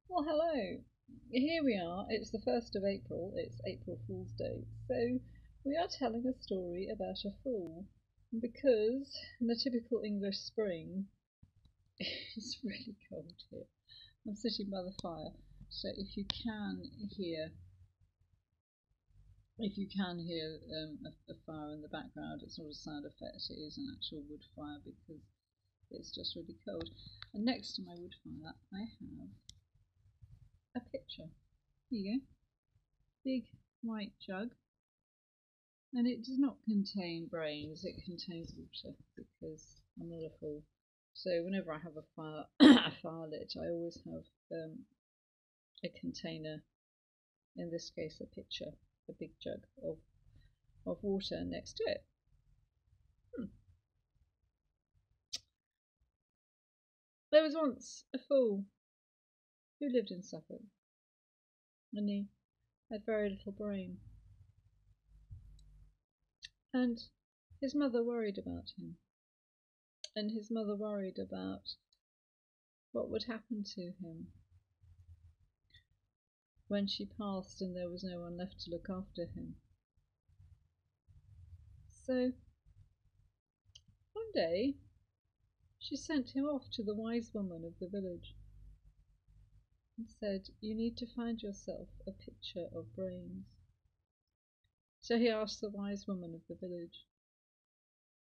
Well, hello. Here we are. It's the 1st of April. It's April Fool's Day. So, we are telling a story about a fool. Because in the typical English spring, it's really cold here. I'm sitting by the fire. So, hear, if you can hear a fire in the background, it's not a sound effect. It is an actual wood fire because it's just really cold. And next to my wood fire, I have a pitcher. Here you go. Big white jug, and it does not contain brains, it contains water because I'm not a fool. So whenever I have a fire, a fire lit, I always have a container, in this case a pitcher, a big jug of water next to it. There was once a fool who lived in Suffolk, and he had very little brain, and his mother worried about him, and his mother worried about what would happen to him when she passed and there was no one left to look after him. So one day she sent him off to the wise woman of the village and said, "You need to find yourself a pitcher of brains." So he asked the wise woman of the village,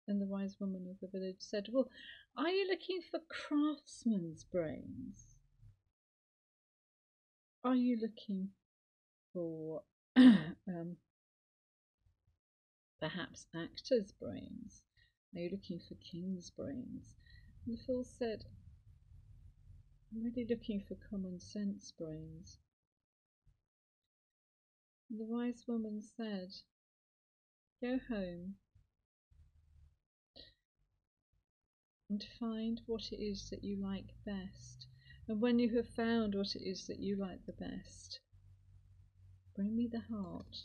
and the wise woman of the village said, "Well, are you looking for craftsmen's brains? Are you looking for perhaps actors' brains? Are you looking for king's brains?" And the fool said, "I'm really looking for common sense brains." And the wise woman said, "Go home and find what it is that you like best. And when you have found what it is that you like the best, bring me the heart."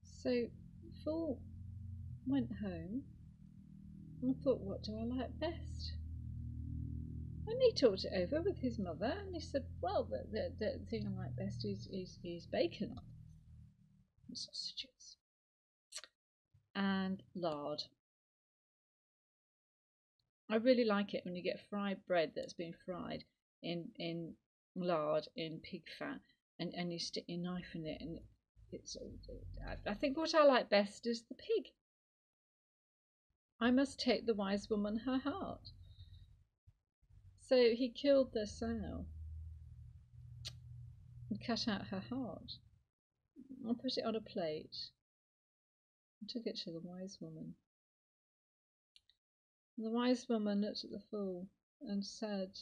So the fool went home and thought, what do I like best? And he talked it over with his mother, and he said, "Well, the thing I like best is bacon and sausages and lard. I really like it when you get fried bread that's been fried in lard, in pig fat, and you stick your knife in it, and it's. I think what I like best is the pig. I must take the wise woman her heart." So he killed the sow and cut out her heart and put it on a plate and took it to the wise woman. And the wise woman looked at the fool and said,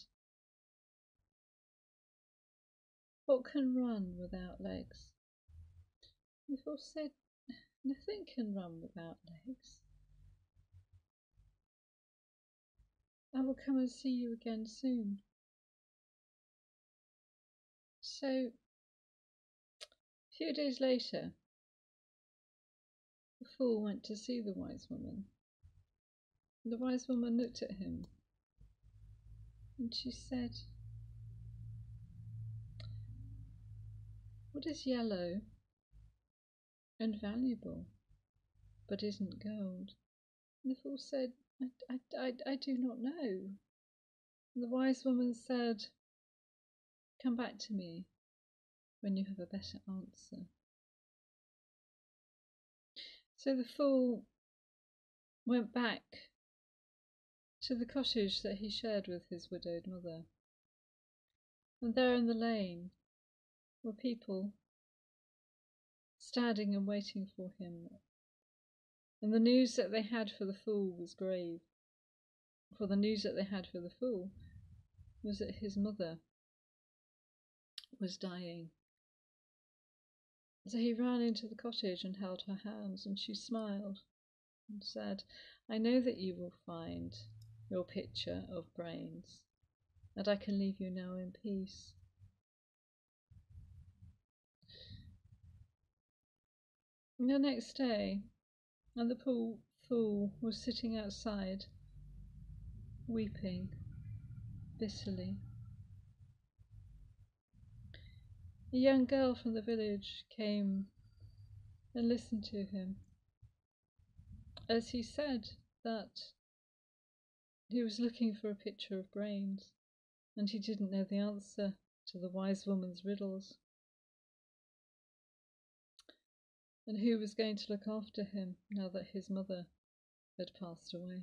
"What can run without legs?" And the fool said, "Nothing can run without legs. I will come and see you again soon." So, a few days later, the fool went to see the wise woman. And the wise woman looked at him and she said, "What is yellow and valuable but isn't gold?" And the fool said, I do not know." And the wise woman said, "Come back to me when you have a better answer." So the fool went back to the cottage that he shared with his widowed mother. And there in the lane were people standing and waiting for him. And the news that they had for the fool was grave. For the news that they had for the fool was that his mother was dying. So he ran into the cottage and held her hands, and she smiled and said, "I know that you will find your pitcher of brains, and I can leave you now in peace." And the next day, and the fool was sitting outside, weeping, bitterly. A young girl from the village came and listened to him as he said that he was looking for a pitcher of brains, and he didn't know the answer to the wise woman's riddles. And who was going to look after him now that his mother had passed away?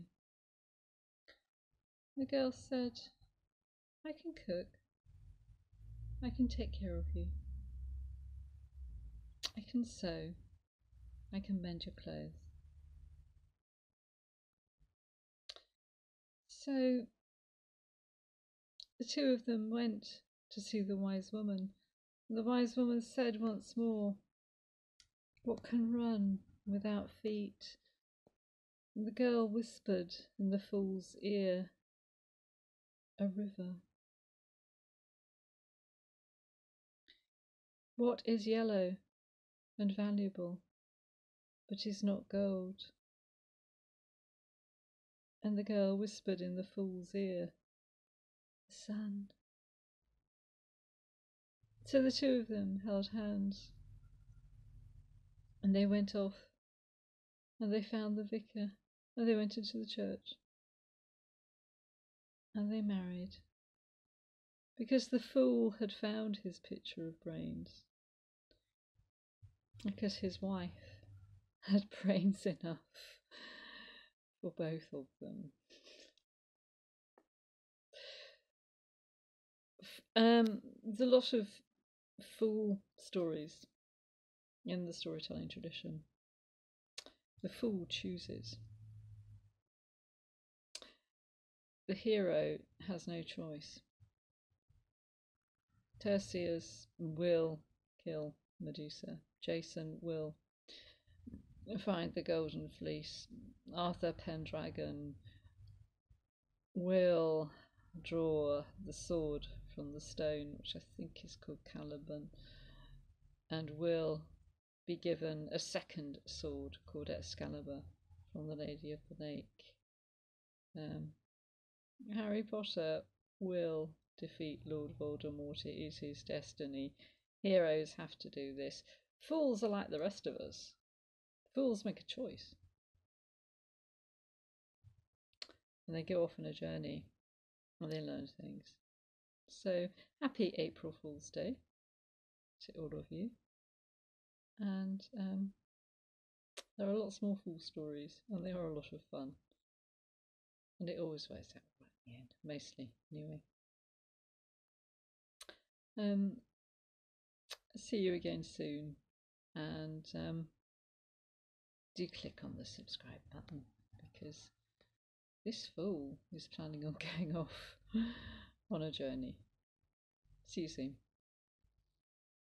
The girl said, I can cook. I can take care of you. I can sew. I can mend your clothes. So the two of them went to see the wise woman. And the wise woman said once more, what can run without feet? And the girl whispered in the fool's ear, a river. What is yellow and valuable, but is not gold? And the girl whispered in the fool's ear, the sun. So the two of them held hands, and they went off, and they found the vicar, and they went into the church, and they married, because the fool had found his pitcher of brains, because his wife had brains enough for both of them. There's a lot of fool stories in the storytelling tradition. The fool chooses. The hero has no choice. Tertius will kill Medusa. Jason will find the Golden Fleece. Arthur Pendragon will draw the sword from the stone, which I think is called Caliban, and will be given a second sword called Excalibur from the Lady of the Lake. Harry Potter will defeat Lord Voldemort. It is his destiny. Heroes have to do this. Fools are like the rest of us. Fools make a choice. And they go off on a journey and they learn things. So, happy April Fool's Day to all of you. And there are lots more fool stories, and they are a lot of fun. And it always works out right in the end, mostly, anyway. See you again soon, and do click on the subscribe button, because this fool is planning on going off on a journey. See you soon.